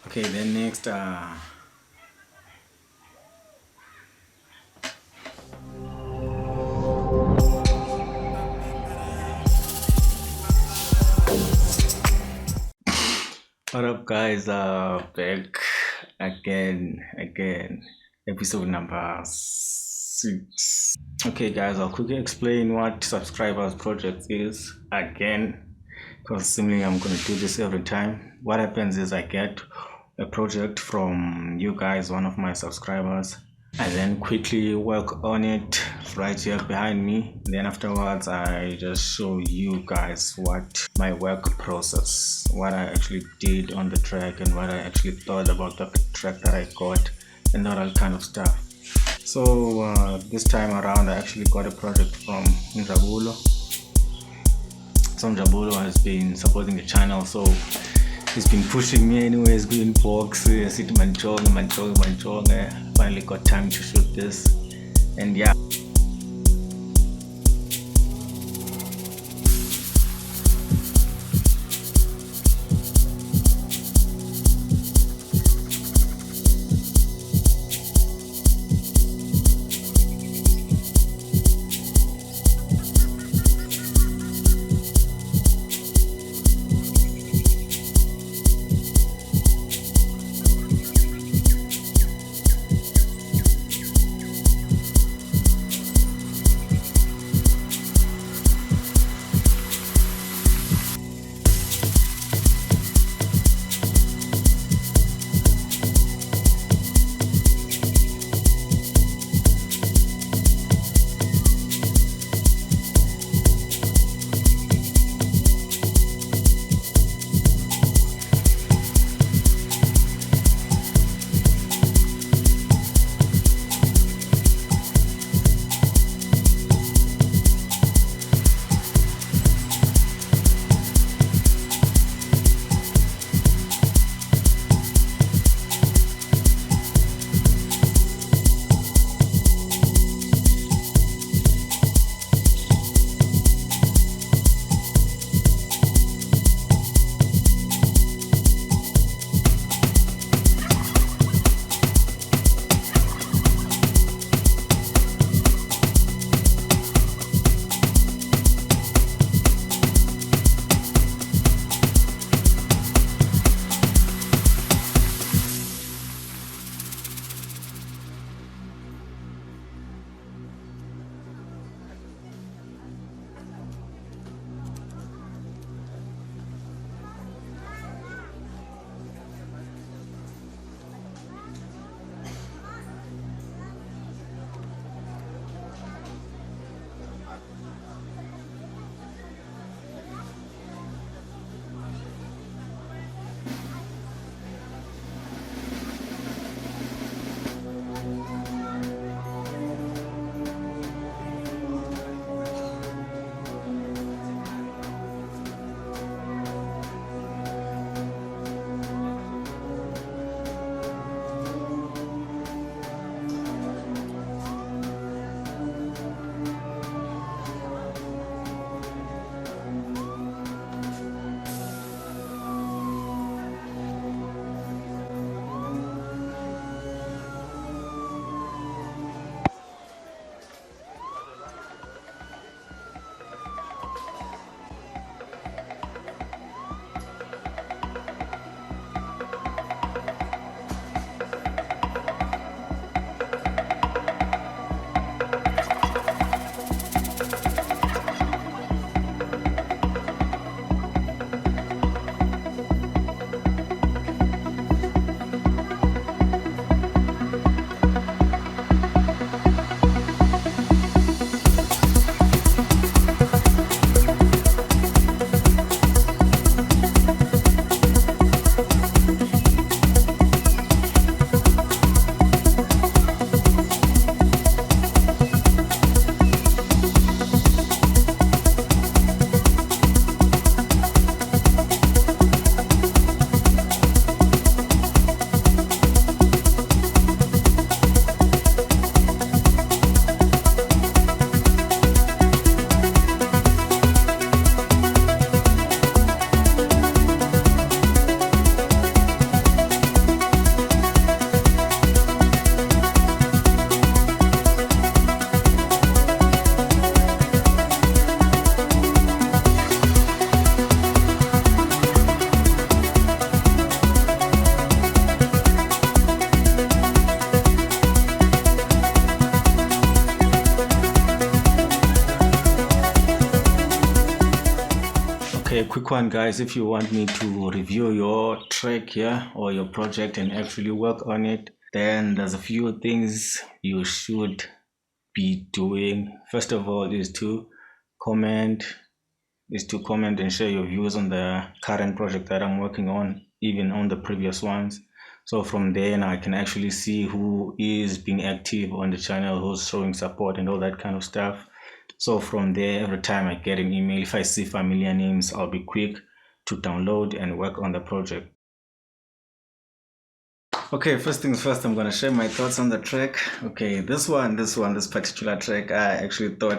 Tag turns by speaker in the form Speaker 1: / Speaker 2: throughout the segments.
Speaker 1: Okay, then next, what up, guys? Back again, episode number 6. Okay, guys, I'll quickly explain what subscribers project is again, because seemingly I'm going to do this every time. What happens is I get a project from you guys, one of my subscribers, I then quickly work on it right here behind me. Then afterwards, I just show you guys what my work process, what I actually did on the track, and what I actually thought about the track that I got, and all that kind of stuff. So this time around, I actually got a project from Njabulo. So Njabulo has been supporting the channel, so he's been pushing me anyways, going box, sit manchong. Finally got time to shoot this, and yeah. quick one, guys. If you want me to review your track here or your project and actually work on it, then there's a few things you should be doing. First of all is to comment and share your views on the current project that I'm working on, even on the previous ones. So from there I can actually see who is being active on the channel, who's showing support and all that kind of stuff. So from there, every time I get an email, if I see familiar names, I'll be quick to download and work on the project. Okay, first things first, I'm gonna share my thoughts on the track. Okay, this particular track, I actually thought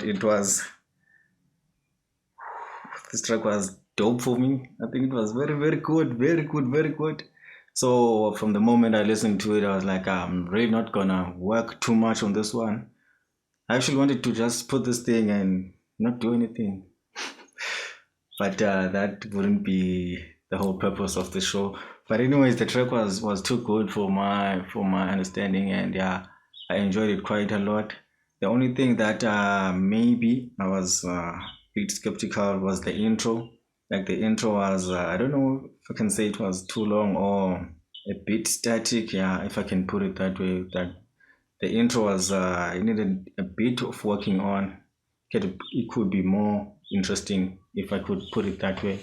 Speaker 1: this track was dope for me. I think it was very good. So from the moment I listened to it, I was like, I'm really not gonna work too much on this one. I actually wanted to just put this thing and not do anything. But that wouldn't be the whole purpose of the show. But anyways, the track was too good for my understanding, and yeah, I enjoyed it quite a lot. The only thing that maybe I was a bit skeptical was the intro. Like the intro was, I don't know if I can say it was too long or a bit static. Yeah, if I can put it that way. That the intro was, it needed a bit of working on. It could be more interesting if I could put it that way.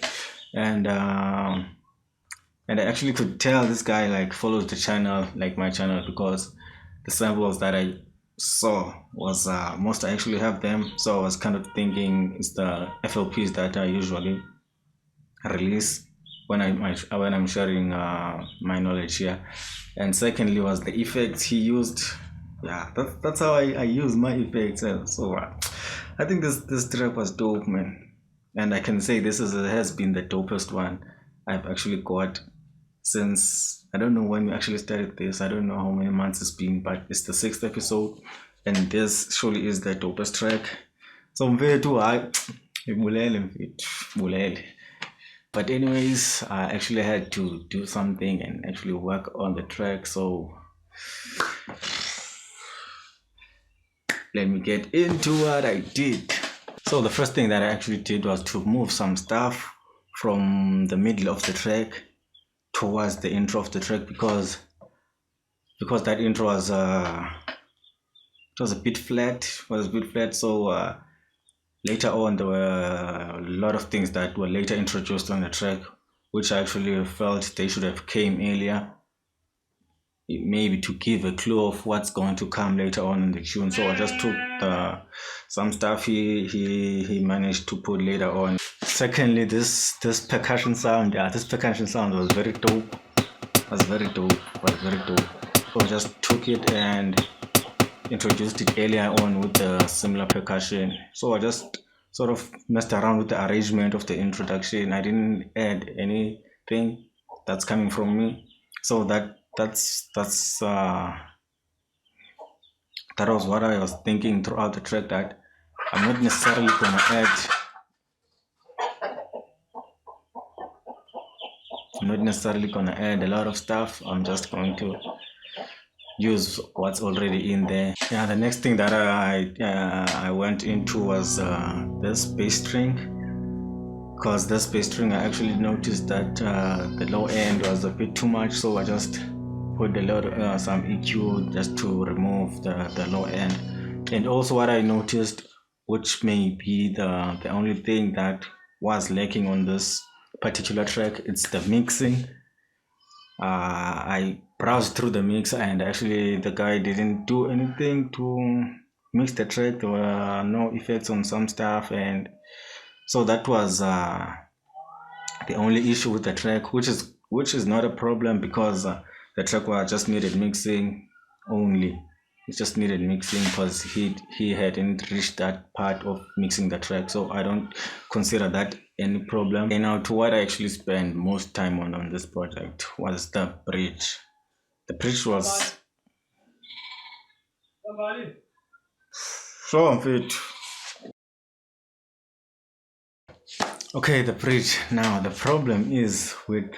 Speaker 1: And I actually could tell this guy like follows the channel, like my channel, because the samples that I saw was most I actually have them. So I was kind of thinking it's the FLPs that I usually release when I'm sharing my knowledge here. And secondly was the effects he used. Yeah, that's how I use my effects. So I think this track was dope, man. And I can say this has been the dopest one I've actually got since, I don't know when we actually started this. I don't know how many months it's been, but it's the 6th episode, and this surely is the dopest track. So I'm very too high. But anyways, I actually had to do something and actually work on the track. So let me get into what I did. So the first thing that I actually did was to move some stuff from the middle of the track towards the intro of the track, because that intro was it was a bit flat. So later on there were a lot of things that were later introduced on the track, which I actually felt they should have came earlier, maybe to give a clue of what's going to come later on in the tune. So I just took some stuff he managed to put later on. Secondly, this percussion sound, this percussion sound was very dope. So I just took it and introduced it earlier on with the similar percussion. So I just sort of messed around with the arrangement of the introduction. I didn't add anything that's coming from me. So that was what I was thinking throughout the track, that I'm not necessarily gonna add a lot of stuff. I'm just going to use what's already in there. Yeah, the next thing that I went into was this bass string, because this bass string I actually noticed that the low end was a bit too much, so I just put some EQ just to remove the low end. And also what I noticed, which may be the only thing that was lacking on this particular track, it's the mixing. I browsed through the mix, and actually the guy didn't do anything to mix the track. There were no effects on some stuff, and so that was the only issue with the track, which is not a problem, because the track just needed mixing only. It just needed mixing because he hadn't reached that part of mixing the track, so I don't consider that any problem. And now to what I actually spent most time on this project was the bridge. The bridge was so unfit. Okay, the bridge. Now the problem is with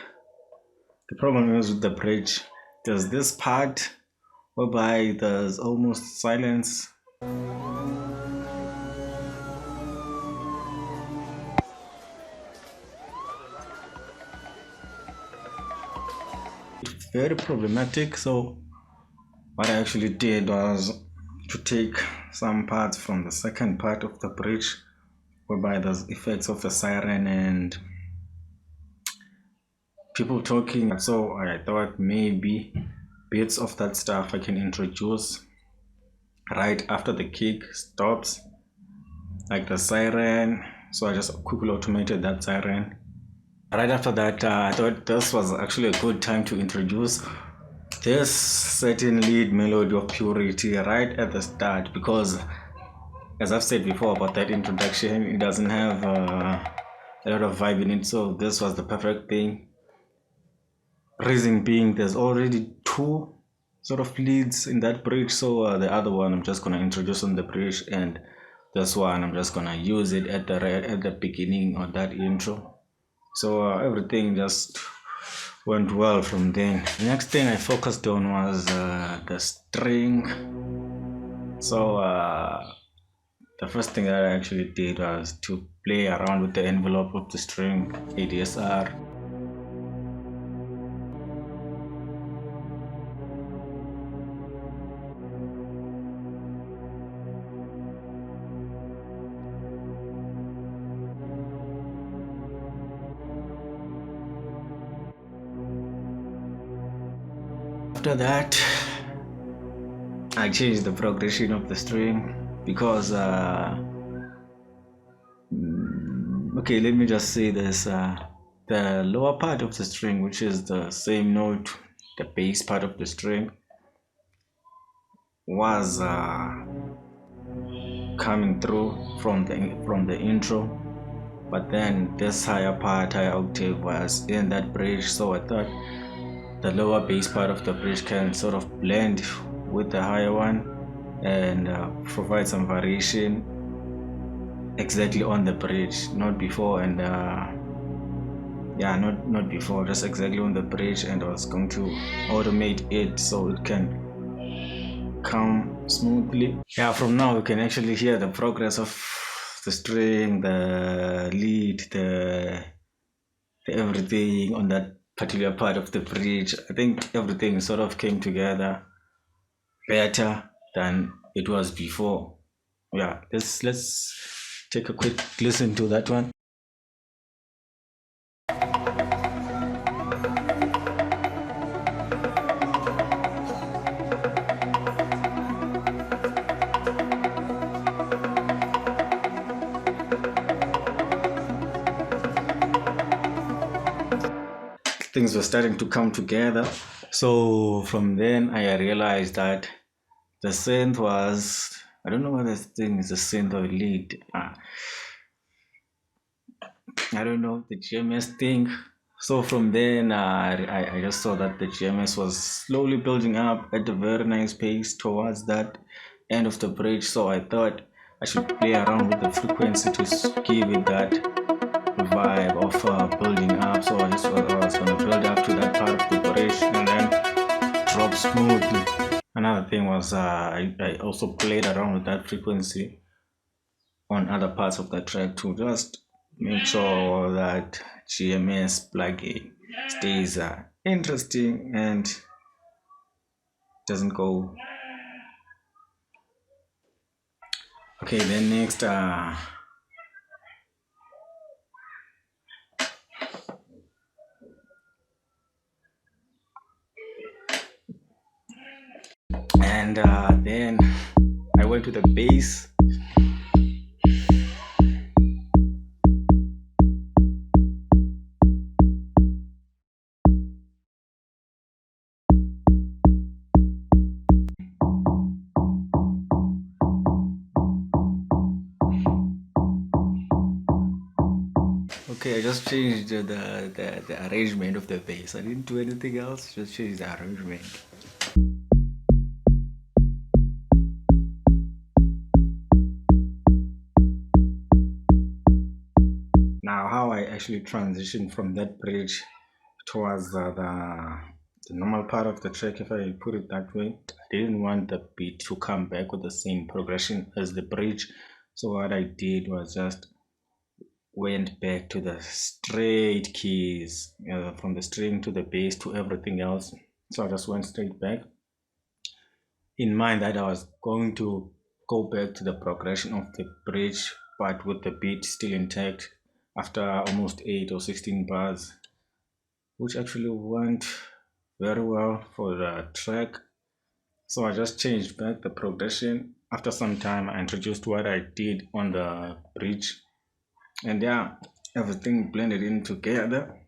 Speaker 1: the bridge. There's this part whereby there's almost silence. very problematic. So what I actually did was to take some parts from the second part of the bridge, whereby there's effects of the siren and people talking. So I thought maybe bits of that stuff I can introduce right after the kick stops, like the siren. So I just quickly automated that siren. Right after that, I thought this was actually a good time to introduce this certain lead melody of purity right at the start, because as I've said before about that introduction, it doesn't have a lot of vibe in it. So this was the perfect thing. Reason being, there's already two sort of leads in that bridge. So the other one I'm just gonna introduce on the bridge, and this one I'm just gonna use it at the beginning of that intro. So everything just went well from then. The next thing I focused on was the string. So the first thing that I actually did was to play around with the envelope of the string ADSR. After that, I changed the progression of the string because okay, let me just say this, the lower part of the string, which is the same note, the bass part of the string, was coming through from the intro, but then this higher part, higher octave, was in that bridge. So I thought the lower bass part of the bridge can sort of blend with the higher one and provide some variation exactly on the bridge, not before. And yeah, not before, just exactly on the bridge. And I was going to automate it so it can come smoothly. Yeah, from now we can actually hear the progress of the string, the lead, the everything on that particular part of the bridge. I think everything sort of came together better than it was before. Yeah, let's take a quick listen to that one. Things were starting to come together. So from then I realized that the synth was, I don't know what this thing is, a synth or lead. I don't know, the GMS thing. So from then I just saw that the GMS was slowly building up at a very nice pace towards that end of the bridge. So I thought I should play around with the frequency to give it that vibe of building up. So I was going to build up to that part of the bridge and then drop smoothly. Another thing was I also played around with that frequency on other parts of the track to just make sure that GMS plugin stays interesting and doesn't go. Okay, then next and then I went to the bass. Okay, I just changed the arrangement of the bass. I didn't do anything else, just changed the arrangement. Now, how I actually transitioned from that bridge towards the normal part of the track, if I put it that way, I didn't want the beat to come back with the same progression as the bridge. So what I did was just went back to the straight keys, from the string to the bass to everything else. So I just went straight back in mind that I was going to go back to the progression of the bridge, but with the beat still intact after almost 8 or 16 bars, which actually went very well for the track. So I just changed back the progression. After some time, I introduced what I did on the bridge, and yeah, everything blended in together.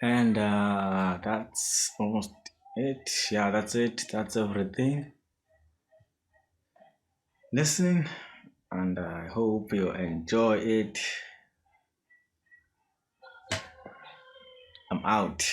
Speaker 1: And that's almost it. Yeah, that's it. That's everything. Listen, and I hope you enjoy it. I'm out.